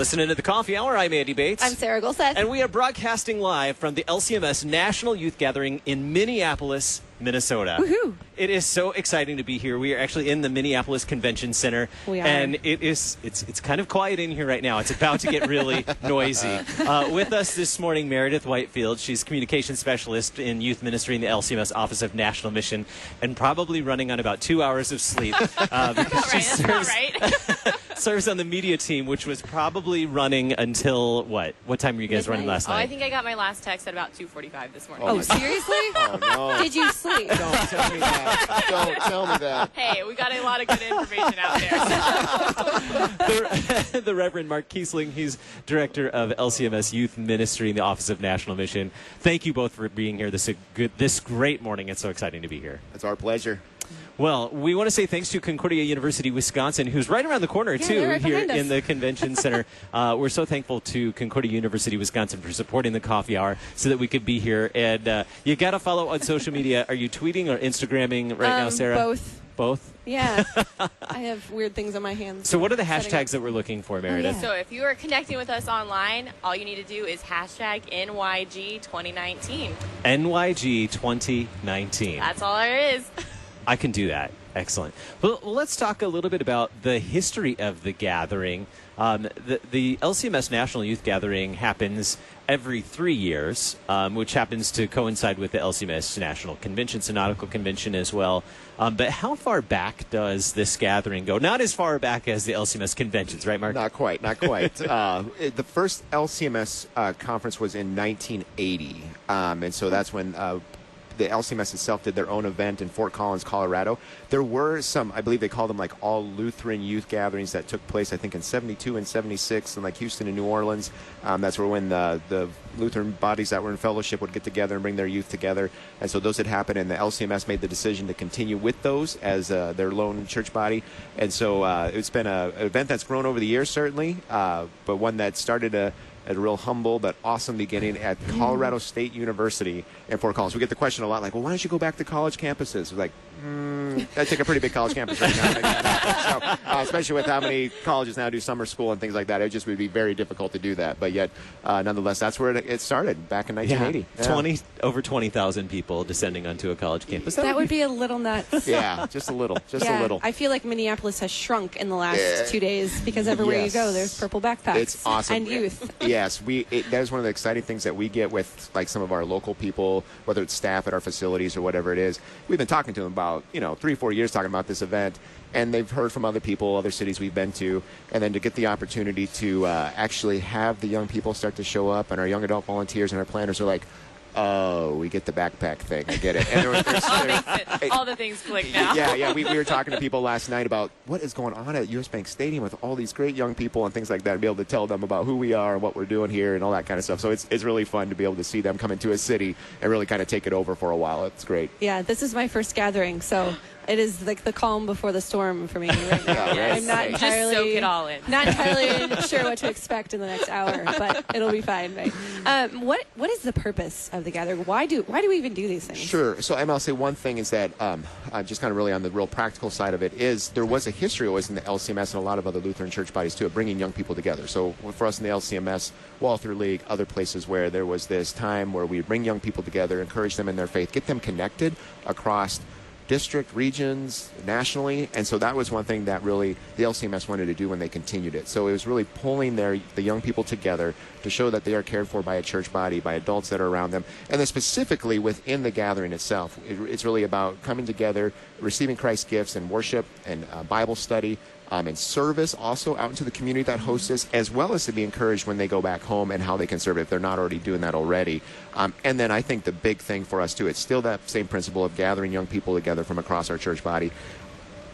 listening to the Coffee Hour. I'm Andy Bates. I'm Sarah Golseth. And we are broadcasting live from the LCMS National Youth Gathering in Minneapolis, Minnesota. Woohoo! It is so exciting to be here. We are actually in the Minneapolis Convention Center. We are. And it's kind of quiet in here right now. It's about to get really noisy. With us this morning, Meredith Whitefield. She's communications specialist in youth ministry in the LCMS Office of National Mission, and probably running on about 2 hours of sleep. Because she serves on the media team, which was probably running until what? What time were you guys running last night? I think I got my last text at about 2:45 this morning. Oh, seriously? Oh, no. Did you sleep? Don't tell me that. Don't tell me that. Hey, we got a lot of good information out there. The Reverend Mark Kiessling, he's director of LCMS Youth Ministry in the Office of National Mission. Thank you both for being here this great morning. It's so exciting to be here. It's our pleasure. Well, we want to say thanks to Concordia University, Wisconsin, who's right around the corner, too, right here behind us. in the convention center. We're so thankful to Concordia University, Wisconsin, for supporting the coffee hour so that we could be here. And you got to follow on social media. Are you tweeting or Instagramming right now, Sarah? Both. Both? Yeah. I have weird things on my hands. So what are the hashtags that we're looking for, Meredith? So if you are connecting with us online, all you need to do is hashtag NYG 2019. NYG 2019. That's all there is. I can do that. Excellent. Well, let's talk a little bit about the history of the gathering. The LCMS National Youth Gathering happens every 3 years, which happens to coincide with the LCMS National Convention, Synodical Convention as well. But how far back does this gathering go? Not as far back as the LCMS conventions, right, Mark? Not quite. The first LCMS conference was in 1980, and so that's when the LCMS itself did their own event in Fort Collins, Colorado. There were some, I believe they called them like all Lutheran youth gatherings that took place, I think, in 72 and 76 in like Houston and New Orleans. That's where when the Lutheran bodies that were in fellowship would get together and bring their youth together. And so those had happened, and the LCMS made the decision to continue with those as their lone church body. And so it's been an event that's grown over the years, certainly, but one that started at a real humble but awesome beginning at Colorado State University in Fort Collins. We get the question a lot, like, well, why don't you go back to college campuses? We're like, I take a pretty big college campus right now. So, especially with how many colleges now do summer school and things like that. It just would be very difficult to do that. But yet, nonetheless, that's where it started back in 1980. Yeah. Over 20,000 people descending onto a college campus. That would be a little nuts. Yeah, just a little. A little. I feel like Minneapolis has shrunk in the last 2 days because everywhere you go, there's purple backpacks. It's awesome. And youth. Yes, that is one of the exciting things that we get with like some of our local people, whether it's staff at our facilities or whatever it is. We've been talking to them about 3-4 years talking about this event, and they've heard from other people, other cities we've been to, and then to get the opportunity to actually have the young people start to show up, and our young adult volunteers and our planners are like, oh, we get the backpack thing. I get it. And all the things click now. Yeah. We were talking to people last night about what is going on at US Bank Stadium with all these great young people and things like that, and be able to tell them about who we are and what we're doing here and all that kind of stuff. So it's really fun to be able to see them come into a city and really kind of take it over for a while. It's great. Yeah, this is my first gathering, so it is like the calm before the storm for me right now. I'm not entirely, just soak it all in. Not entirely sure what to expect in the next hour, but it'll be fine, right? What is the purpose of the gathering? Why do we even do these things? Sure. So I'll say one thing is that just kind of really on the real practical side of it is there was a history always in the LCMS and a lot of other Lutheran church bodies too of bringing young people together. So for us in the LCMS, Walther League, other places where there was this time where we bring young people together, encourage them in their faith, get them connected across district, regions, nationally, and so that was one thing that really the LCMS wanted to do when they continued it. So it was really pulling the young people together to show that they are cared for by a church body, by adults that are around them, and then specifically within the gathering itself. It's really about coming together, receiving Christ's gifts and worship and Bible study, and service also out into the community that hosts us, as well as to be encouraged when they go back home and how they can serve it if they're not already doing that already. And then I think the big thing for us too, it's still that same principle of gathering young people together from across our church body.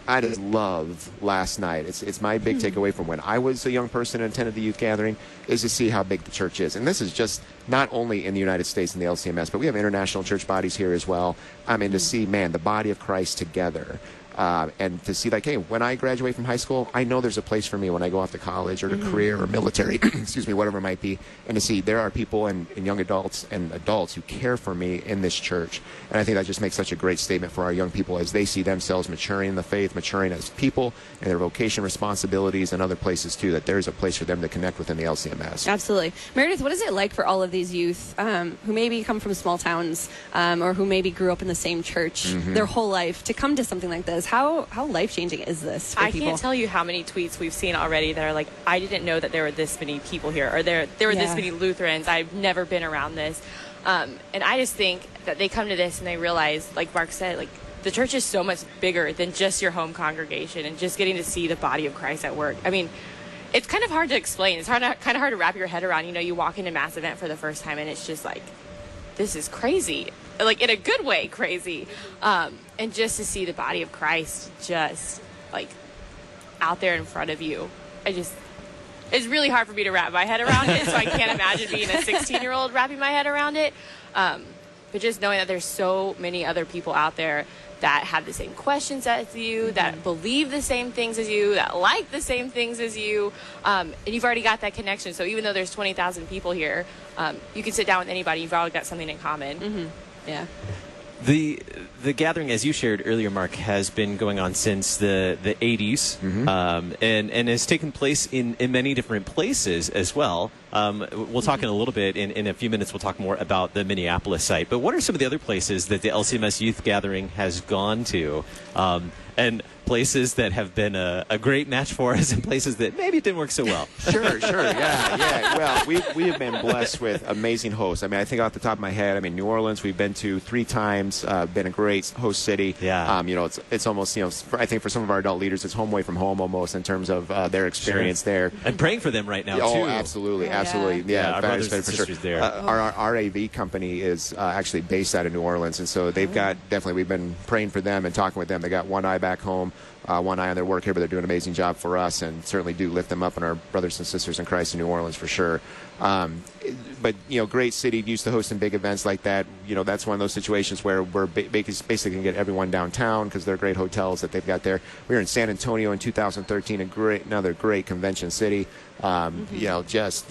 I just loved last night. It's my big takeaway from when I was a young person and attended the youth gathering is to see how big the church is. And this is just not only in the United States and the LCMS, but we have international church bodies here as well. I mean, to see, man, the body of Christ together. and to see like, hey, when I graduate from high school, I know there's a place for me when I go off to college or to career or military, excuse me, whatever it might be, and to see there are people and young adults and adults who care for me in this church. And I think that just makes such a great statement for our young people as they see themselves maturing in the faith, maturing as people and their vocation, responsibilities, and other places too, that there's a place for them to connect within the LCMS. Absolutely. Meredith, what is it like for all of these youth who maybe come from small towns or who maybe grew up in the same church their whole life to come to something like this? How life-changing is this for people? I can't tell you how many tweets we've seen already that are like, I didn't know that there were this many people here, or there were this many Lutherans. I've never been around this. And I just think that they come to this and they realize, like Mark said, like the church is so much bigger than just your home congregation and just getting to see the body of Christ at work. I mean, it's kind of hard to explain. It's kind of hard to wrap your head around. You know, you walk into a mass event for the first time and it's just like, this is crazy. Like, in a good way, crazy. And just to see the body of Christ just, like, out there in front of you. It's really hard for me to wrap my head around it, so I can't imagine being a 16-year-old wrapping my head around it. But just knowing that there's so many other people out there that have the same questions as you, that believe the same things as you, that like the same things as you, and you've already got that connection. So even though there's 20,000 people here, you can sit down with anybody. You've already got something in common. Yeah. The gathering, as you shared earlier, Mark, has been going on since the 80s, and has taken place in many different places as well. We'll talk in a little bit. In a few minutes, we'll talk more about the Minneapolis site. But what are some of the other places that the LCMS Youth Gathering has gone to? And places that have been a great match for us and places that maybe it didn't work so well. Sure. Yeah. Well, we have been blessed with amazing hosts. I mean, I think off the top of my head, I mean, New Orleans, we've been to 3 times, been a great host city. Yeah. You know, it's almost, you know, I think for some of our adult leaders, it's home away from home almost in terms of their experience there. And praying for them right now, too. Oh, absolutely. Yeah, our brothers and sisters there. Our AV company is actually based out of New Orleans, and so they've got, definitely, we've been praying for them and talking with them. They got one eye back home, one eye on their work here, but they're doing an amazing job for us, and certainly do lift them up and our brothers and sisters in Christ in New Orleans for sure. But, you know, great city, used to hosting big events like that. You know, that's one of those situations where we're basically going to get everyone downtown because they're great hotels that they've got there. We were in San Antonio in 2013, another great convention city. You know, just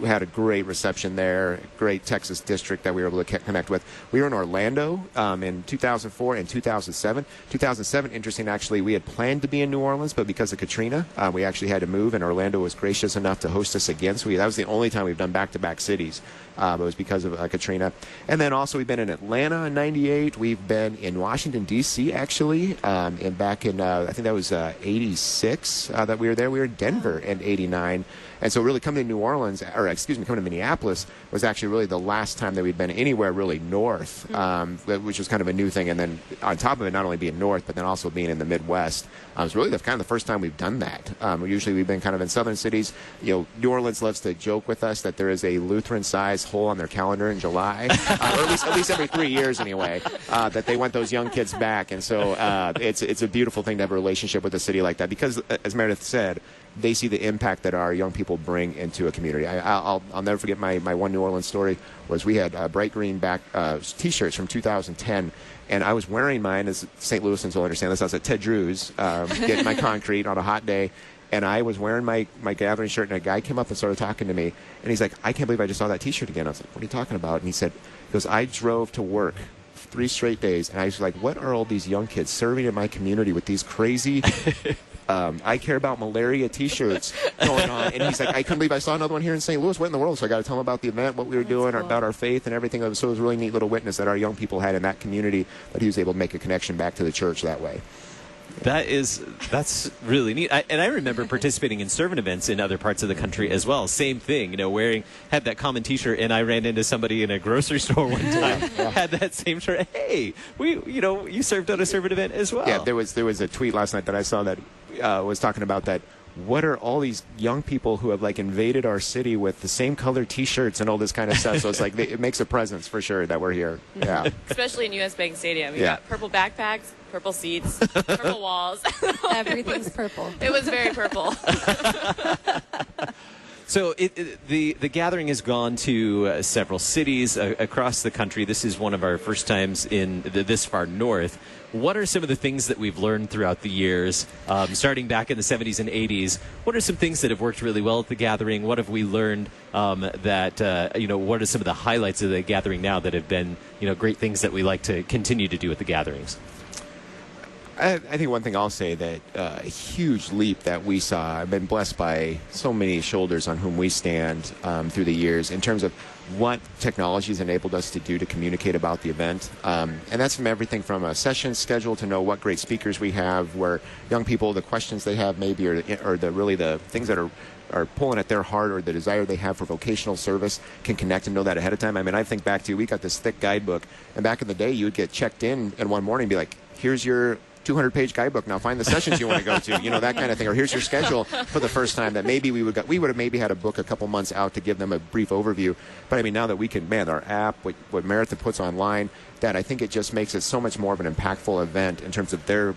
had a great reception there, great Texas district that we were able to connect with. We were in Orlando in 2004 and 2007. 2007, interesting, actually, we had planned to be in New Orleans, but because of Katrina, we actually had to move, and Orlando was gracious enough to host us again. So that was the only time we've done back-to-back cities. It was because of Katrina. And then also we've been in Atlanta in 98. We've been in Washington, D.C., actually, and back in, I think that was 86 that we were there. We were in Denver in 89. And so really coming to New Orleans, or excuse me, coming to Minneapolis was actually really the last time that we'd been anywhere really north, which was kind of a new thing. And then on top of it, not only being north, but then also being in the Midwest. It was really kind of the first time we've done that. Usually we've been kind of in southern cities. You know, New Orleans loves to joke with us that there is a Lutheran-sized hole on their calendar in July, or at least every 3 years anyway, that they want those young kids back. And so it's a beautiful thing to have a relationship with a city like that because, as Meredith said, they see the impact that our young people bring into a community. I'll never forget my one New Orleans story was we had bright green back T-shirts from 2010, and I was wearing mine, as St. Louisans will understand this. I was at Ted Drew's getting my concrete on a hot day, and I was wearing my gathering shirt, and a guy came up and started talking to me, and he's like, "I can't believe I just saw that T-shirt again." I was like, "What are you talking about?" And he goes, "I drove to work 3 straight days, and I was like, what are all these young kids serving in my community with these crazy I care about malaria T-shirts going on?" And he's like, "I couldn't believe I saw another one here in St. Louis. What in the world?" So I got to tell him about the event, what we were doing, cool. about our faith and everything. So it was a really neat little witness that our young people had in that community, that he was able to make a connection back to the church that way. That's really neat. And I remember participating in servant events in other parts of the country as well. Same thing, you know, had that common T-shirt, and I ran into somebody in a grocery store one time, had that same shirt. Hey, you served at a servant event as well. Yeah, there was a tweet last night that I saw that was talking about that. What are all these young people who have invaded our city with the same color T-shirts and all this kind of stuff? So it's like it makes a presence for sure that we're here. Yeah, especially in U.S. Bank Stadium. You got purple backpacks, purple seats, purple walls. Everything's purple. It was very purple. So the gathering has gone to several cities across the country. This is one of our first times in this far north. What are some of the things that we've learned throughout the years, starting back in the 70s and 80s? What are some things that have worked really well at the gathering? What have we learned what are some of the highlights of the gathering now that have been, great things that we like to continue to do at the gatherings? I think one thing I'll say that a huge leap that we saw, I've been blessed by so many shoulders on whom we stand through the years in terms of what technology has enabled us to do to communicate about the event. And that's from everything from a session schedule to know what great speakers we have, where young people, the questions they have maybe, or the things that are pulling at their heart or the desire they have for vocational service can connect and know that ahead of time. I mean, I think back to, we got this thick guidebook, and back in the day, you would get checked in and one morning and be like, here's your 200-page guidebook. Now find the sessions you want to go to, that kind of thing. Or here's your schedule for the first time that maybe we would have maybe had a book a couple months out to give them a brief overview. But I mean, now that we can, our app, what Meredith puts online, that I think it just makes it so much more of an impactful event in terms of their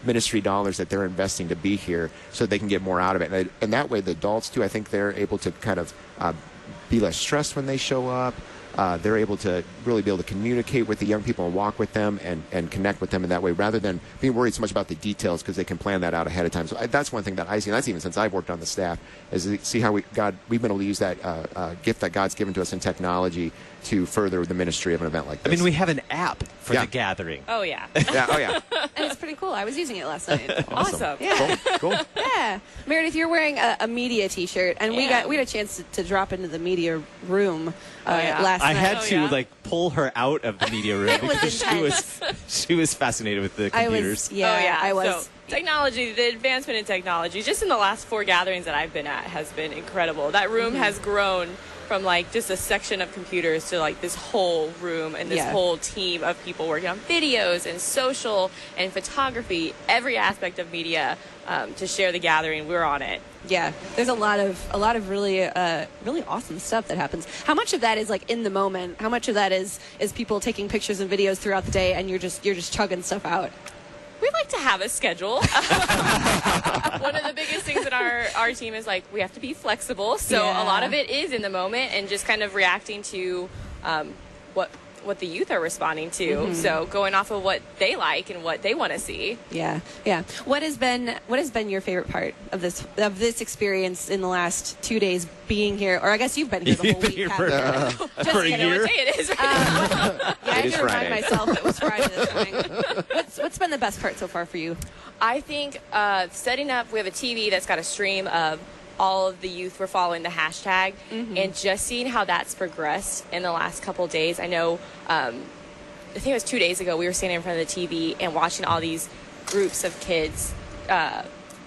ministry dollars that they're investing to be here so they can get more out of it. And that way, the adults, too, I think they're able to kind of be less stressed when they show up. They're able to really be able to communicate with the young people and walk with them and connect with them in that way, rather than being worried so much about the details, because they can plan that out ahead of time. So that's one thing that I see, and that's even since I've worked on the staff, is to see how we've been able to use that gift that God's given to us in technology to further the ministry of an event like this. I mean, we have an app for the gathering. Oh, yeah. And it's pretty cool. I was using it last night. Awesome. Yeah. Cool. Yeah. Meredith, you're wearing a media T-shirt, and we had a chance to drop into the media room last night. I had to pull her out of the media room because she was fascinated with the computers. I was. So, technology, the advancement in technology, just in the last 4 gatherings that I've been at, has been incredible. That room has grown from just a section of computers to this whole room and this whole team of people working on videos and social and photography, every aspect of media to share the gathering. We're on it. Yeah, there's a lot of really really awesome stuff that happens. How much of that is in the moment? How much of that is people taking pictures and videos throughout the day, and you're just chugging stuff out? We like to have a schedule. One of the biggest things in our team is we have to be flexible. So a lot of it is in the moment and just kind of reacting to what the youth are responding to. So going off of what they like and what they want to see. Yeah. What has been your favorite part of this experience in the last 2 days being here? Or I guess you've been here the whole week. For a year. What day it is. I had to remind Friday. myself it was Friday this morning. What's been the best part so far for you? I think setting up, we have a TV that's got a stream of all of the youth were following the hashtag, and just seeing how that's progressed in the last couple days. I know, I think it was 2 days ago, we were standing in front of the TV and watching all these groups of kids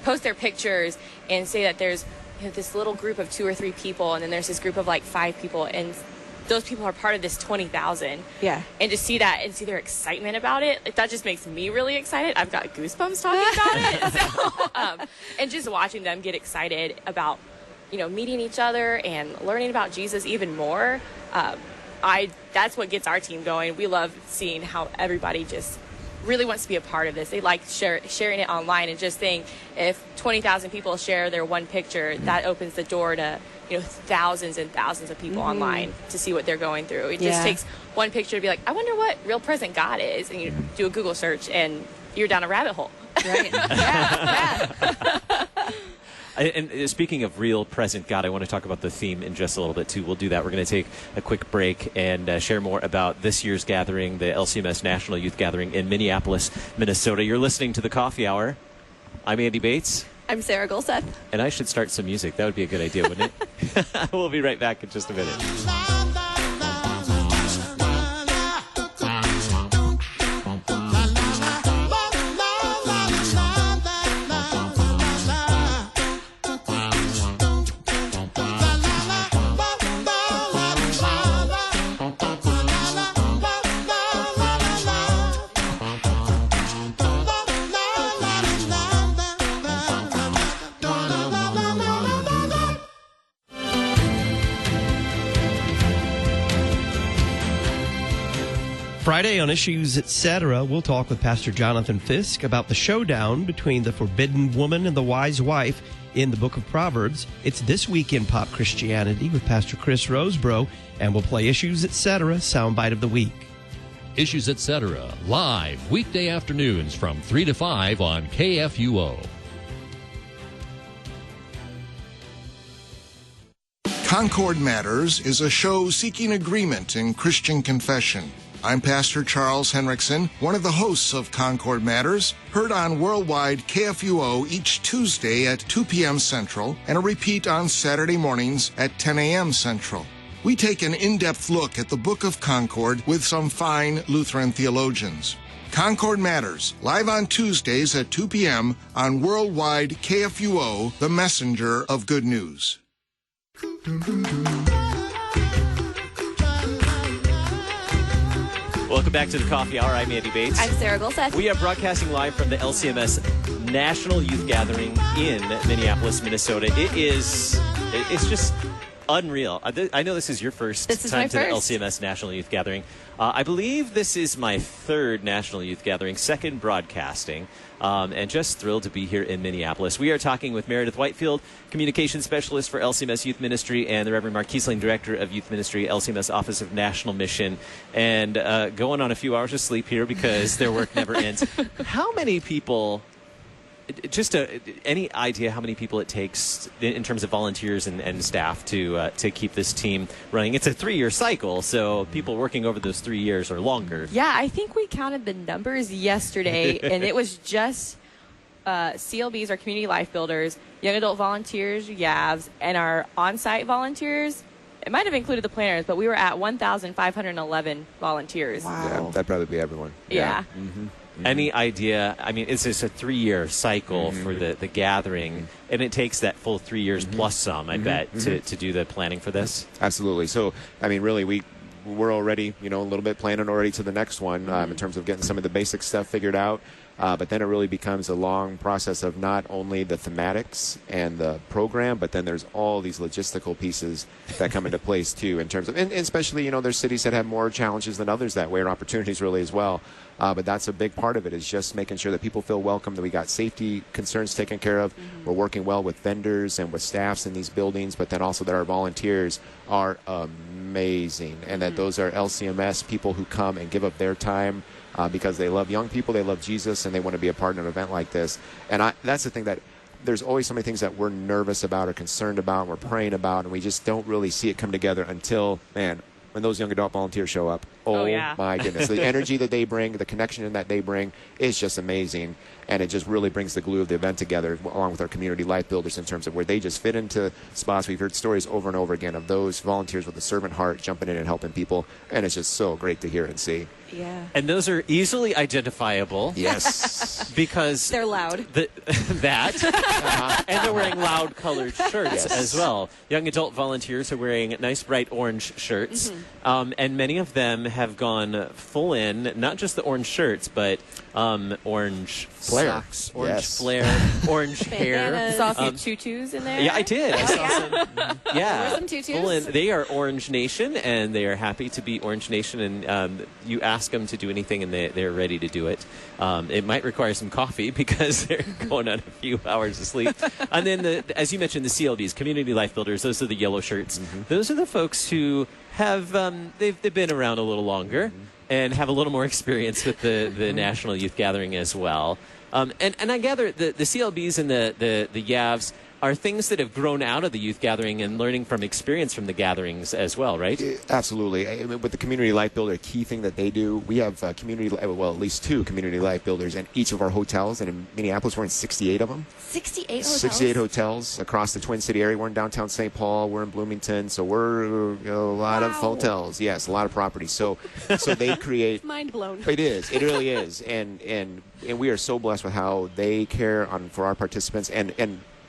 post their pictures and say that there's this little group of 2 or 3 people, and then there's this group of 5 people, and those people are part of this 20,000. Yeah. And to see that and see their excitement about it, that just makes me really excited. I've got goosebumps talking about it. So, and just watching them get excited about, meeting each other and learning about Jesus even more. That's what gets our team going. We love seeing how everybody just really wants to be a part of this. They like sharing it online, and just think if 20,000 people share their one picture, that opens the door to thousands and thousands of people online to see what they're going through. It just takes one picture to be like, I wonder what real present God is, and you do a Google search and you're down a rabbit hole. Right. Yeah. And speaking of real present God, I want to talk about the theme in just a little bit, too. We'll do that. We're going to take a quick break and share more about this year's gathering, the LCMS National Youth Gathering in Minneapolis, Minnesota. You're listening to The Coffee Hour. I'm Andy Bates. I'm Sarah Gulseth. And I should start some music. That would be a good idea, wouldn't it? We'll be right back in just a minute. Friday on Issues Etc., we'll talk with Pastor Jonathan Fisk about the showdown between the forbidden woman and the wise wife in the book of Proverbs. It's This Week in Pop Christianity with Pastor Chris Rosebrough, and we'll play Issues Etc. Soundbite of the Week. Issues Etc. live weekday afternoons from 3 to 5 on KFUO. Concord Matters is a show seeking agreement in Christian confession. I'm Pastor Charles Henriksen, one of the hosts of Concord Matters, heard on worldwide KFUO each Tuesday at 2 p.m. Central and a repeat on Saturday mornings at 10 a.m. Central. We take an in-depth look at the Book of Concord with some fine Lutheran theologians. Concord Matters, live on Tuesdays at 2 p.m. on worldwide KFUO, the messenger of good news. Welcome back to the Coffee Hour. I'm Andy Bates. I'm Sarah Golseth. We are broadcasting live from the LCMS National Youth Gathering in Minneapolis, Minnesota. It's just unreal. I know this is your first time to the LCMS National Youth Gathering. I believe this is my third National Youth Gathering, second broadcasting, and just thrilled to be here in Minneapolis. We are talking with Meredith Whitefield, Communications Specialist for LCMS Youth Ministry, and the Reverend Mark Kiessling, Director of Youth Ministry, LCMS Office of National Mission, and going on a few hours of sleep here because their work never ends. How many people... Just any idea how many people it takes in terms of volunteers and staff to keep this team running? It's a 3-year cycle, so people working over those 3 years or longer. Yeah, I think we counted the numbers yesterday, and it was just CLBs, our community life builders, young adult volunteers, YAVs, and our on-site volunteers. It might have included the planners, but we were at 1,511 volunteers. Wow. Yeah, that'd probably be everyone. Yeah. Mm-hmm. Any idea? I mean, it's just a 3-year cycle for the gathering, and it takes that full 3 years plus some, I bet, to do the planning for this. Absolutely. So, I mean, really, we're already, a little bit planning already to the next one in terms of getting some of the basic stuff figured out. But then it really becomes a long process of not only the thematics and the program, but then there's all these logistical pieces that come into place too, in terms of, and especially, there's cities that have more challenges than others that way, or opportunities really as well. But that's a big part of it, is just making sure that people feel welcome, that we got safety concerns taken care of. We're working well with vendors and with staffs in these buildings, but then also that our volunteers are amazing, and that those are LCMS people who come and give up their time because they love young people, they love Jesus, and they want to be a part of an event like this. And that's the thing, that there's always so many things that we're nervous about or concerned about and we're praying about, and we just don't really see it come together until, when those young adult volunteers show up. Oh yeah. My goodness. The energy that they bring, the connection that they bring is just amazing. And it just really brings the glue of the event together, along with our community life builders, in terms of where they just fit into spots. We've heard stories over and over again of those volunteers with a servant heart jumping in and helping people. And it's just so great to hear and see. Yeah. And those are easily identifiable. Yes. Because they're loud. And they're wearing loud colored shirts as well. Young adult volunteers are wearing nice bright orange shirts. And many of them have gone full in, not just the orange shirts, but orange flare. Socks, orange flare, orange hair. Saw a few tutus in there. Yeah, I did. I saw some. Yeah. There were some tutus. Full in. They are Orange Nation, and they are happy to be Orange Nation. And you ask them to do anything, and they're ready to do it. It might require some coffee because they're going on a few hours of sleep. And then, as you mentioned, the CLBs, Community Life Builders, those are the yellow shirts. Those are the folks who have they've been around a little longer and have a little more experience with the National Youth Gathering as well. And I gather the CLBs and the YAVs are things that have grown out of the youth gathering and learning from experience from the gatherings as well, right? Absolutely. I mean, with the Community Life Builder, a key thing that they do, we have at least 2 Community Life Builders in each of our hotels, and in Minneapolis we're in 68 of them. 68 hotels? 68 hotels across the Twin City area. We're in downtown St. Paul, we're in Bloomington, so we're a lot of hotels. Yes, a lot of properties. So they create... Mind blown. It is. It really is. And we are so blessed with how they care for our participants, and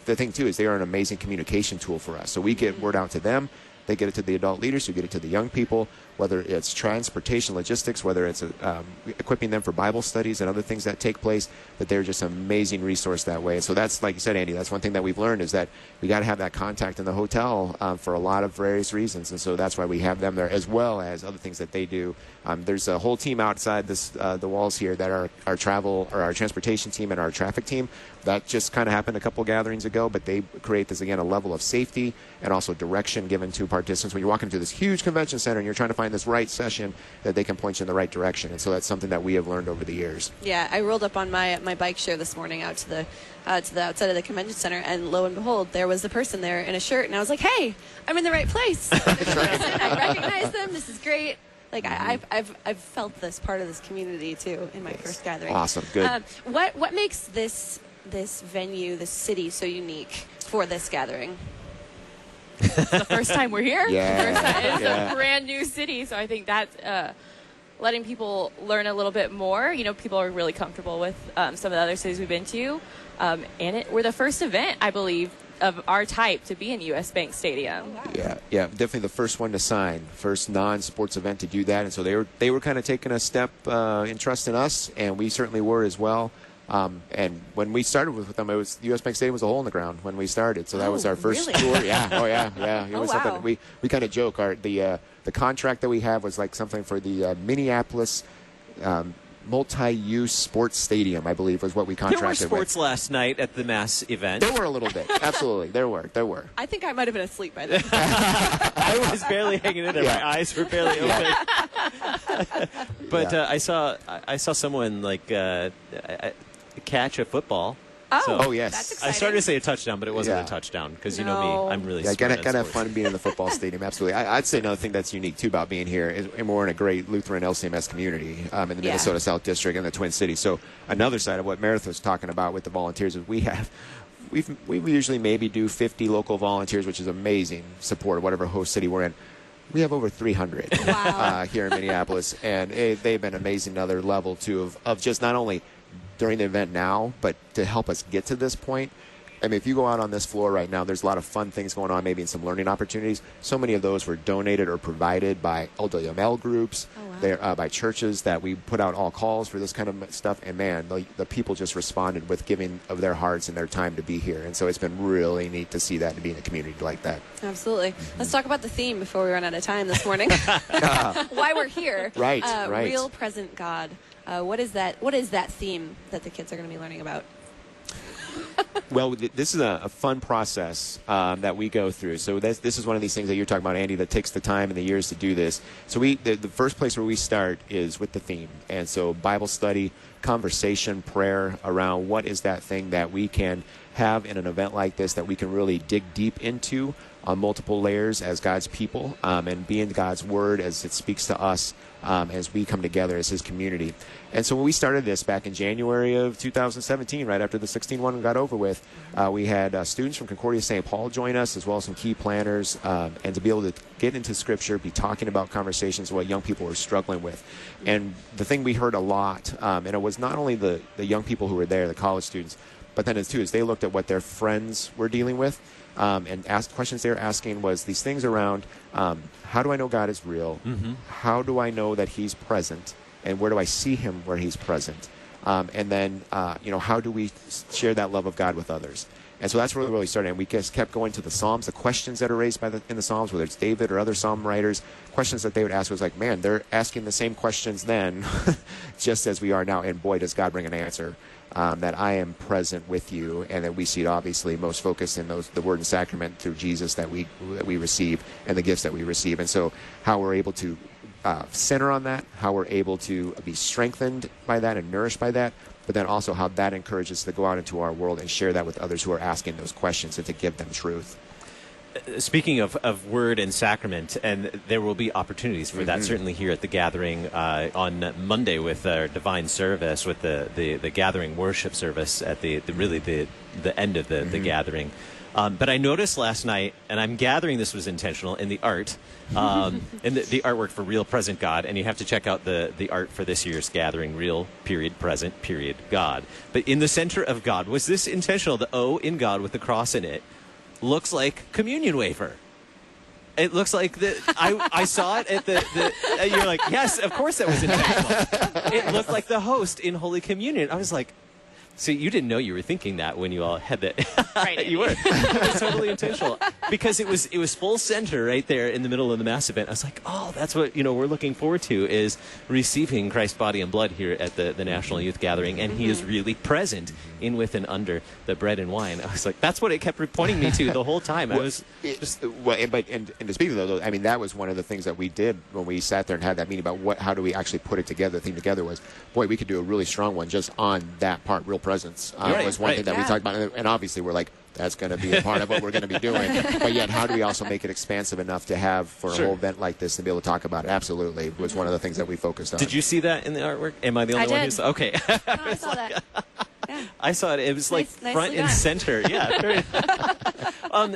the thing, too, is they are an amazing communication tool for us. So we get word out to them. They get it to the adult leaders who get it to the young people, whether it's transportation, logistics, whether it's equipping them for Bible studies and other things that take place, that they're just an amazing resource that way. And so that's, like you said, Andy, that's one thing that we've learned is that we got to have that contact in the hotel for a lot of various reasons. And so that's why we have them there, as well as other things that they do. There's a whole team outside the walls here that are our transportation team and our traffic team. That just kind of happened a couple gatherings ago, but they create this, again, a level of safety and also direction given to participants. When you're walking through this huge convention center and you're trying to find this right session, that they can point you in the right direction. And so that's something that we have learned over the years. Yeah, I rolled up on my bike share this morning out to the outside of the convention center, and lo and behold, there was the person there in a shirt, and I was like, hey, I'm in the right place. I recognize them. This is great. Like, I've felt this part of this community, too, in my first gathering. Awesome. Good. What makes this venue, this city, so unique for this gathering? It's the first time we're here. Yeah. It's a brand new city, so I think that's letting people learn a little bit more. You know, people are really comfortable with some of the other cities we've been to. And we're the first event, I believe, of our type to be in U.S. Bank Stadium. Yeah, definitely the first one to sign, first non-sports event to do that. And so they were kind of taking a step in trust in us, and we certainly were as well. And when we started with them, it was U.S. Bank Stadium was a hole in the ground when we started. So that was our first tour. Yeah. It was something we kind of joke. The contract that we have was like something for the Minneapolis multi-use sports stadium, I believe, was what we contracted with. There were sports last night at the mass event. There were a little bit. Absolutely. There were. I think I might have been asleep by then. I was barely hanging in there. Yeah. My eyes were barely open. But I saw someone catch a football. Oh, yes. That's exciting. I started to say a touchdown, but it wasn't a touchdown because you know me, I'm really gotta have fun being in the football stadium. Absolutely. I'd say another thing that's unique too about being here is, and we're in a great Lutheran LCMS community in the Minnesota South District and the Twin Cities. So another side of what Meredith was talking about with the volunteers is we usually maybe do 50 local volunteers, which is amazing support, whatever host city we're in. We have over 300 here in Minneapolis, and they've been amazing. Another level too of just not only during the event now, but to help us get to this point. I mean, if you go out on this floor right now, there's a lot of fun things going on, maybe in some learning opportunities. So many of those were donated or provided by LWML groups, by churches that we put out all calls for this kind of stuff. And man, the people just responded with giving of their hearts and their time to be here. And so it's been really neat to see that and be in a community like that. Absolutely. Let's talk about the theme before we run out of time this morning. Why we're here. Right. Real present God. What is that theme that the kids are going to be learning about? Well, this is a fun process that we go through. So this is one of these things that you're talking about, Andy, that takes the time and the years to do this. So the first place where we start is with the theme. And so Bible study, conversation, prayer around what is that thing that we can have in an event like this that we can really dig deep into on multiple layers as God's people and be in God's Word as it speaks to us as we come together as His community. And so when we started this back in January of 2017, right after the 16-1 got over with, we had students from Concordia St. Paul join us, as well as some key planners, and to be able to get into Scripture, be talking about conversations of what young people were struggling with. And the thing we heard a lot, and it was not only the young people who were there, the college students, but then too, is they looked at what their friends were dealing with, and asked questions they were asking was these things around, how do I know God is real? Mm-hmm. How do I know that He's present? And where do I see Him where He's present? And then, how do we share that love of God with others? And so that's where we really started. And we just kept going to the Psalms, the questions that are raised in the Psalms, whether it's David or other Psalm writers, questions that they would ask was like, man, they're asking the same questions then just as we are now. And boy, does God bring an answer. That I am present with you, and that we see it obviously most focused in the Word and Sacrament through Jesus that we receive and the gifts that we receive. And so how we're able to center on that, how we're able to be strengthened by that and nourished by that, but then also how that encourages us to go out into our world and share that with others who are asking those questions and to give them truth. Speaking of Word and Sacrament, and there will be opportunities for that certainly here at the Gathering on Monday with our Divine Service, with the Gathering worship service at the end of the Gathering. But I noticed last night, and I'm gathering this was intentional, in the art, in the artwork for Real Present God, and you have to check out the art for this year's Gathering, Real, Present, God. But in the center of God, was this intentional? The O in God with the cross in it looks like communion wafer. It looks like I saw it at the you're like, yes, of course that was intentional. It looked like the host in Holy Communion. I was like, so you didn't know you were thinking that when you all had that. Right. You were. It was totally intentional because it was full center right there in the middle of the mass event. I was like, oh, that's what we're looking forward to, is receiving Christ's body and blood here at the National Youth Gathering, and he is really present in, with, and under the bread and wine. I was like, that's what it kept pointing me to the whole time. I was just and to speak of though, I mean, that was one of the things that we did when we sat there and had that meeting about how do we actually put it together. The thing together was, boy, we could do a really strong one just on that part, real presence. Was one thing that we talked about, and obviously we're like, that's going to be a part of what we're going to be doing. But yet, how do we also make it expansive enough to have for a whole event like this to be able to talk about it? Absolutely, was one of the things that we focused on. Did you see that in the artwork? Am I the only one who saw? Okay, No, I saw that. Yeah. I saw it. It was like front and center. Yeah.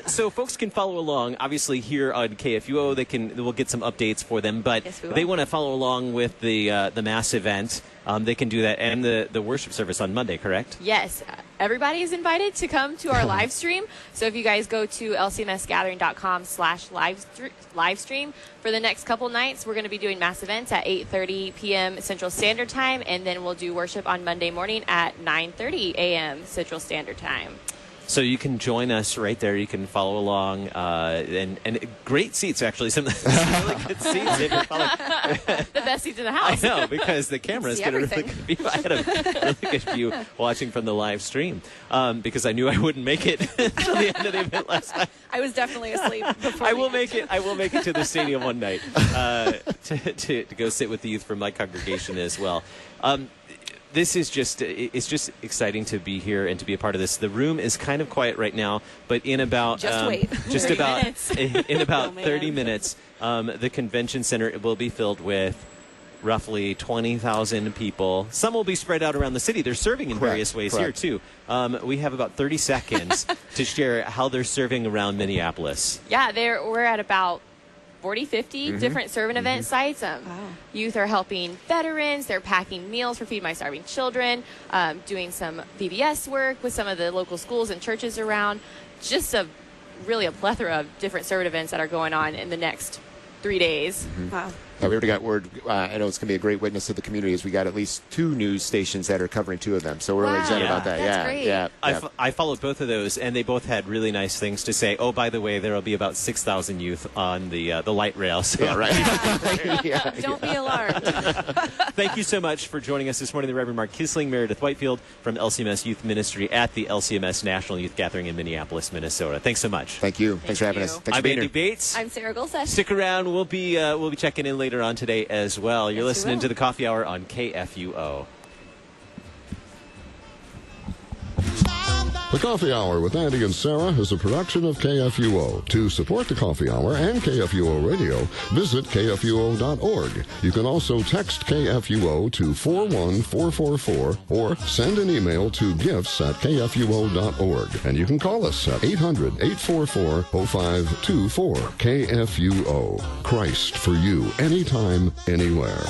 So folks can follow along. Obviously, here on KFUO, we'll get some updates for them. But if they want to follow along with the mass event, they can do that, and the worship service on Monday. Correct? Yes. Everybody is invited to come to our live stream. So if you guys go to lcmsgathering.com/live stream, for the next couple nights, we're going to be doing mass events at 8:30 p.m. Central Standard Time, and then we'll do worship on Monday morning at 9:30 a.m. Central Standard Time. So you can join us right there. You can follow along, and great seats, actually. Some really good seats. The best seats in the house. I know, because the camera is going to really good view. I had a really good view watching from the live stream, because I knew I wouldn't make it until the end of the event last night. I was definitely asleep before. I will make it to the stadium one night to go sit with the youth from my congregation as well. This is it's just exciting to be here and to be a part of this. The room is kind of quiet right now, but in about in about 30 minutes, the convention center will be filled with roughly 20,000 people. Some will be spread out around the city. They're serving in various ways here too. We have about 30 seconds to share how they're serving around Minneapolis. Yeah, we're at about 40, 50 different servant event sites. Youth are helping veterans. They're packing meals for Feed My Starving Children, doing some VBS work with some of the local schools and churches around. Just really a plethora of different servant events that are going on in the next 3 days. Wow. We already got word. I know it's going to be a great witness to the community, as we got at least 2 news stations that are covering 2 of them. So we're really excited about that. That's great. Yeah. I followed both of those, and they both had really nice things to say. Oh, by the way, there will be about 6,000 youth on the light rail. So Don't be alarmed. Thank you so much for joining us this morning, the Reverend Mark Kiessling, Meredith Whitefield from LCMS Youth Ministry at the LCMS National Youth Gathering in Minneapolis, Minnesota. Thanks so much. Thank you. Thanks for having us. Thanks I'm Andy Bates. I'm Sarah Golseth. Stick around. We'll be checking in later on today as well. You're listening to the Coffee Hour on KFUO. The Coffee Hour with Andy and Sarah is a production of KFUO. To support the Coffee Hour and KFUO Radio, visit KFUO.org. You can also text KFUO to 41444 or send an email to gifts@KFUO.org. And you can call us at 800-844-0524. KFUO. Christ for you, anytime, anywhere.